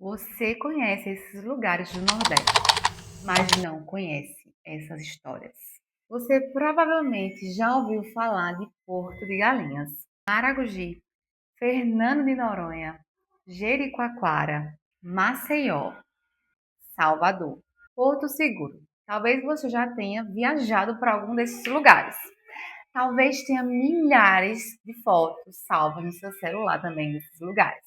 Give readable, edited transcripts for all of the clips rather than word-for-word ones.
Você conhece esses lugares do Nordeste, mas não conhece essas histórias. Você provavelmente já ouviu falar de Porto de Galinhas, Maragogi, Fernando de Noronha, Jericoacoara, Maceió, Salvador, Porto Seguro. Talvez você já tenha viajado para algum desses lugares. Talvez tenha milhares de fotos salvas no seu celular também desses lugares.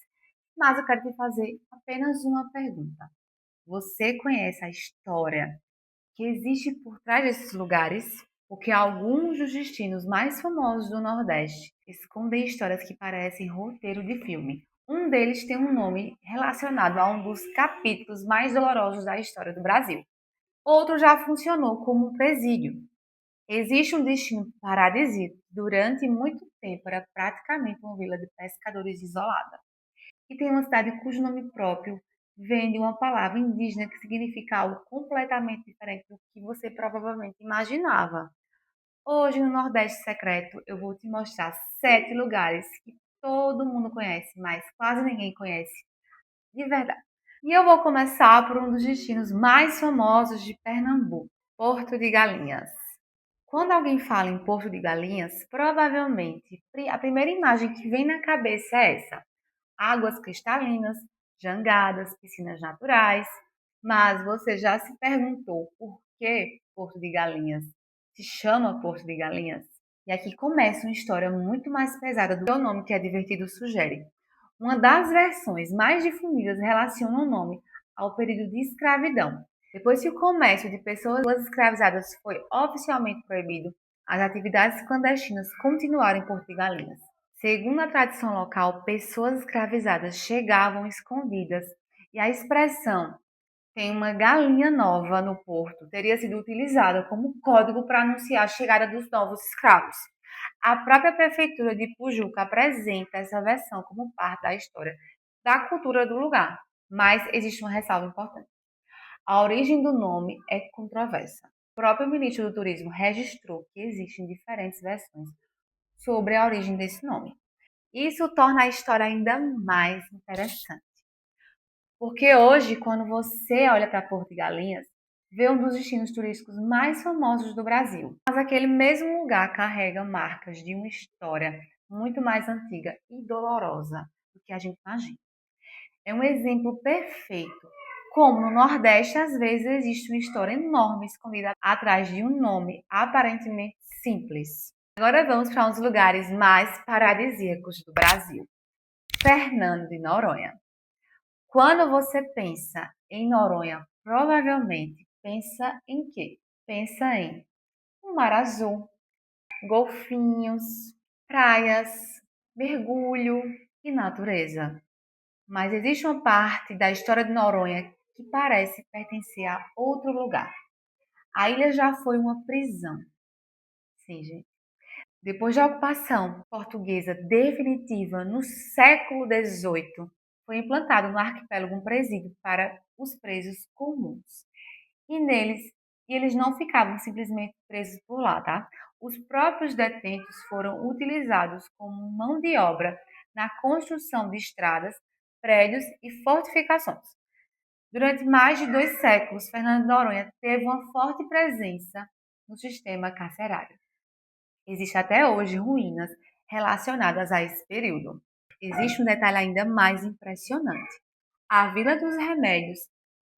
Mas eu quero te fazer apenas uma pergunta. Você conhece a história que existe por trás desses lugares? Porque alguns dos destinos mais famosos do Nordeste escondem histórias que parecem roteiro de filme. Um deles tem um nome relacionado a um dos capítulos mais dolorosos da história do Brasil. Outro já funcionou como um presídio. Existe um destino paradisíaco que durante muito tempo era praticamente uma vila de pescadores isolada. E tem uma cidade cujo nome próprio vem de uma palavra indígena que significa algo completamente diferente do que você provavelmente imaginava. Hoje, no Nordeste Secreto, eu vou te mostrar 7 lugares que todo mundo conhece, mas quase ninguém conhece de verdade. E eu vou começar por um dos destinos mais famosos de Pernambuco, Porto de Galinhas. Quando alguém fala em Porto de Galinhas, provavelmente a primeira imagem que vem na cabeça é essa: águas cristalinas, jangadas, piscinas naturais. Mas você já se perguntou por que Porto de Galinhas se chama Porto de Galinhas? E aqui começa uma história muito mais pesada do que o nome que é divertido sugere. Uma das versões mais difundidas relaciona o nome ao período de escravidão. Depois que o comércio de pessoas escravizadas foi oficialmente proibido, as atividades clandestinas continuaram em Porto de Galinhas. Segundo a tradição local, pessoas escravizadas chegavam escondidas e a expressão "tem uma galinha nova no porto" teria sido utilizada como código para anunciar a chegada dos novos escravos. A própria prefeitura de Pujuca apresenta essa versão como parte da história da cultura do lugar, mas existe uma ressalva importante. A origem do nome é controversa. O próprio ministro do Turismo registrou que existem diferentes versões sobre a origem desse nome. Isso torna a história ainda mais interessante. Porque hoje, quando você olha para Porto de Galinhas, vê um dos destinos turísticos mais famosos do Brasil. Mas aquele mesmo lugar carrega marcas de uma história muito mais antiga e dolorosa do que a gente imagina. É um exemplo perfeito. Como no Nordeste, às vezes existe uma história enorme escondida atrás de um nome aparentemente simples. Agora vamos para um dos lugares mais paradisíacos do Brasil. Fernando de Noronha. Quando você pensa em Noronha, provavelmente pensa em quê? Pensa em um mar azul, golfinhos, praias, mergulho e natureza. Mas existe uma parte da história de Noronha que parece pertencer a outro lugar. A ilha já foi uma prisão. Sim, gente. Depois da ocupação portuguesa definitiva no século XVIII, foi implantado no arquipélago um presídio para os presos comuns. E neles, eles não ficavam simplesmente presos por lá, tá? Os próprios detentos foram utilizados como mão de obra na construção de estradas, prédios e fortificações. Durante mais de 2 séculos, Fernando de Noronha teve uma forte presença no sistema carcerário. Existem até hoje ruínas relacionadas a esse período. Existe um detalhe ainda mais impressionante. A Vila dos Remédios,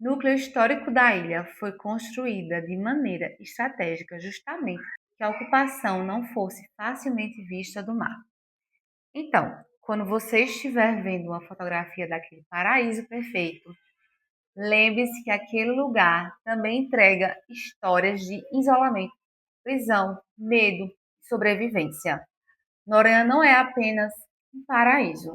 núcleo histórico da ilha, foi construída de maneira estratégica justamente para que a ocupação não fosse facilmente vista do mar. Então, quando você estiver vendo uma fotografia daquele paraíso perfeito, lembre-se que aquele lugar também entrega histórias de isolamento, prisão, medo e sobrevivência. Noronha não é apenas um paraíso,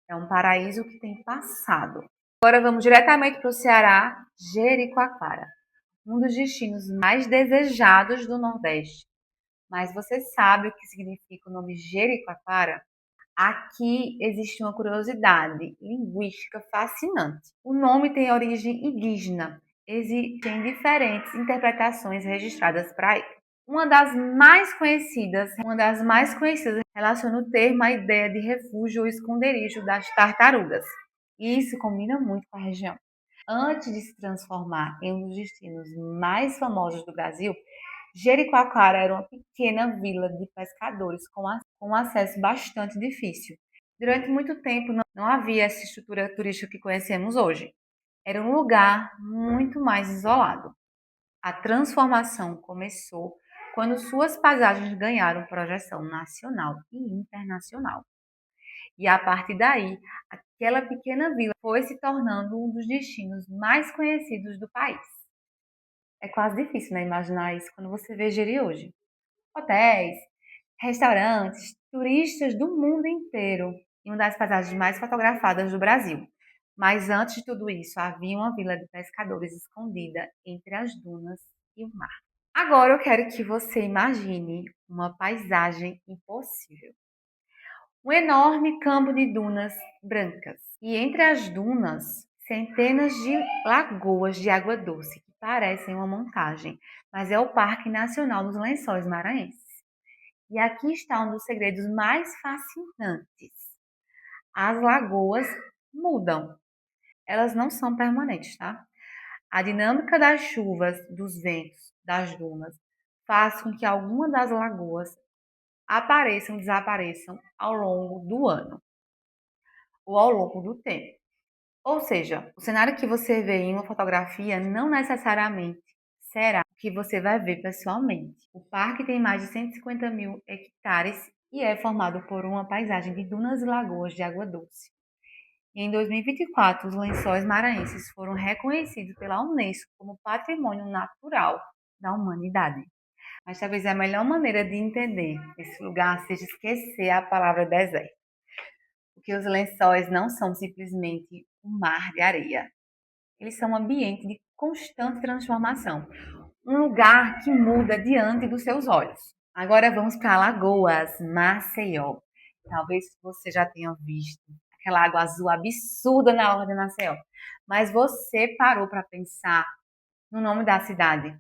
é um paraíso que tem passado. Agora vamos diretamente para o Ceará, Jericoacoara, um dos destinos mais desejados do Nordeste. Mas você sabe o que significa o nome Jericoacoara? Aqui existe uma curiosidade linguística fascinante. O nome tem origem indígena. Existem diferentes interpretações registradas para ele. Uma das mais conhecidas relaciona o termo à ideia de refúgio ou esconderijo das tartarugas. e isso combina muito com a região. Antes de se transformar em um dos destinos mais famosos do Brasil, Jericoacoara era uma pequena vila de pescadores com acesso bastante difícil. Durante muito tempo não havia essa estrutura turística que conhecemos hoje. Era um lugar muito mais isolado. A transformação começou quando suas paisagens ganharam projeção nacional e internacional. E a partir daí, aquela pequena vila foi se tornando um dos destinos mais conhecidos do país. É quase difícil, né, imaginar isso quando você vê Jeri hoje. Hotéis, restaurantes, turistas do mundo inteiro e uma das paisagens mais fotografadas do Brasil. Mas antes de tudo isso, havia uma vila de pescadores escondida entre as dunas e o mar. Agora eu quero que você imagine uma paisagem impossível. Um enorme campo de dunas brancas. E entre as dunas, centenas de lagoas de água doce, que parecem uma montagem, mas é o Parque Nacional dos Lençóis Maranhenses. E aqui está um dos segredos mais fascinantes. As lagoas mudam. Elas não são permanentes, tá? A dinâmica das chuvas, dos ventos, das dunas, faz com que algumas das lagoas apareçam e desapareçam ao longo do ano ou ao longo do tempo. Ou seja, o cenário que você vê em uma fotografia não necessariamente será o que você vai ver pessoalmente. O parque tem mais de 150 mil hectares e é formado por uma paisagem de dunas e lagoas de água doce. E em 2024, os Lençóis Maranhenses foram reconhecidos pela Unesco como Patrimônio Natural da Humanidade. Mas talvez a melhor maneira de entender esse lugar seja esquecer a palavra deserto, porque os lençóis não são simplesmente um mar de areia. Eles são um ambiente de constante transformação, um lugar que muda diante dos seus olhos. Agora vamos para Alagoas, Maceió. Talvez você já tenha visto aquela água azul absurda na orla de Maceió, mas você parou para pensar no nome da cidade?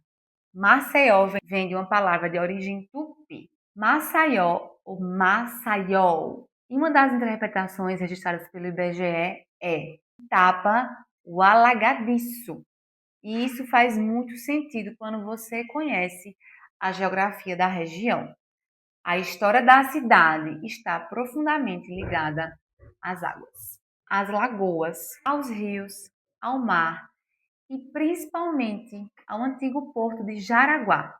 Maceió vem de uma palavra de origem tupi. Maceió ou Maceió. E uma das interpretações registradas pelo IBGE é tapa o alagadiço. E isso faz muito sentido quando você conhece a geografia da região. A história da cidade está profundamente ligada às águas, às lagoas, aos rios, ao mar e principalmente ao antigo porto de Jaraguá,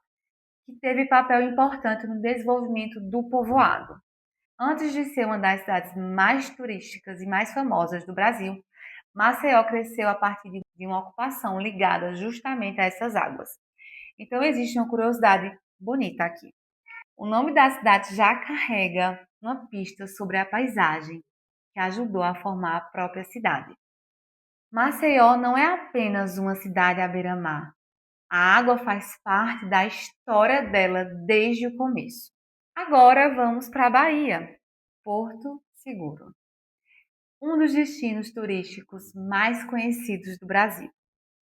que teve papel importante no desenvolvimento do povoado. Antes de ser uma das cidades mais turísticas e mais famosas do Brasil, Maceió cresceu a partir de uma ocupação ligada justamente a essas águas. Então existe uma curiosidade bonita aqui. O nome da cidade já carrega uma pista sobre a paisagem que ajudou a formar a própria cidade. Maceió não é apenas uma cidade à beira-mar. A água faz parte da história dela desde o começo. Agora vamos para a Bahia, Porto Seguro, um dos destinos turísticos mais conhecidos do Brasil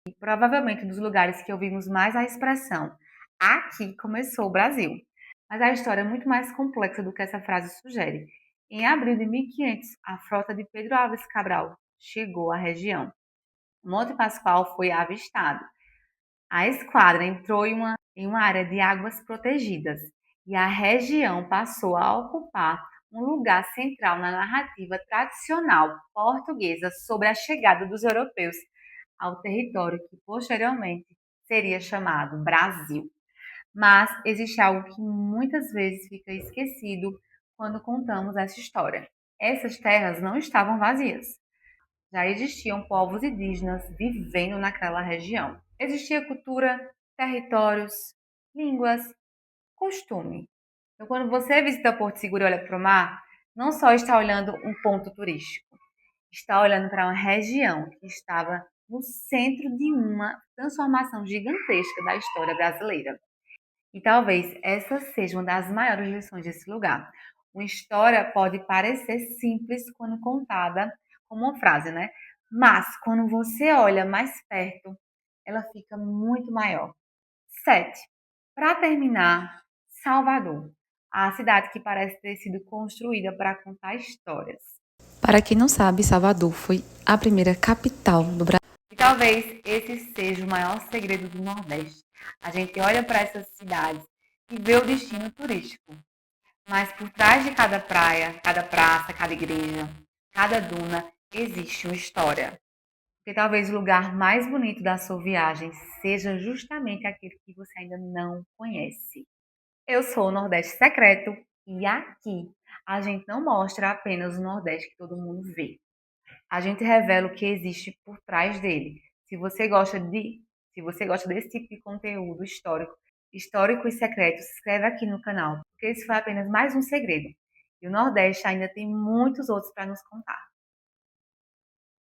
e provavelmente um dos lugares que ouvimos mais a expressão "aqui começou o Brasil". Mas a história é muito mais complexa do que essa frase sugere. Em abril de 1500, a frota de Pedro Álvares Cabral chegou à região. Monte Pascoal foi avistado. A esquadra entrou em uma área de águas protegidas e a região passou a ocupar um lugar central na narrativa tradicional portuguesa sobre a chegada dos europeus ao território que posteriormente seria chamado Brasil. Mas existe algo que muitas vezes fica esquecido quando contamos essa história. Essas terras não estavam vazias. Já existiam povos indígenas vivendo naquela região. Existia cultura, territórios, línguas, costume. Então, quando você visita Porto Seguro e olha para o mar, não só está olhando um ponto turístico, está olhando para uma região que estava no centro de uma transformação gigantesca da história brasileira. E talvez essa seja uma das maiores lições desse lugar. Uma história pode parecer simples quando contada como uma frase, né? Mas quando você olha mais perto, ela fica muito maior. 7. Para terminar, Salvador, a cidade que parece ter sido construída para contar histórias. Para quem não sabe, Salvador foi a primeira capital do Brasil. E talvez esse seja o maior segredo do Nordeste. A gente olha para essas cidades e vê o destino turístico. Mas por trás de cada praia, cada praça, cada igreja, cada duna, existe uma história. Porque talvez o lugar mais bonito da sua viagem seja justamente aquele que você ainda não conhece. Eu sou o Nordeste Secreto e aqui a gente não mostra apenas o Nordeste que todo mundo vê. A gente revela o que existe por trás dele. Se você gosta de, se você gosta desse tipo de conteúdo histórico e secreto, se inscreve aqui no canal, porque esse foi apenas mais um segredo. E o Nordeste ainda tem muitos outros para nos contar.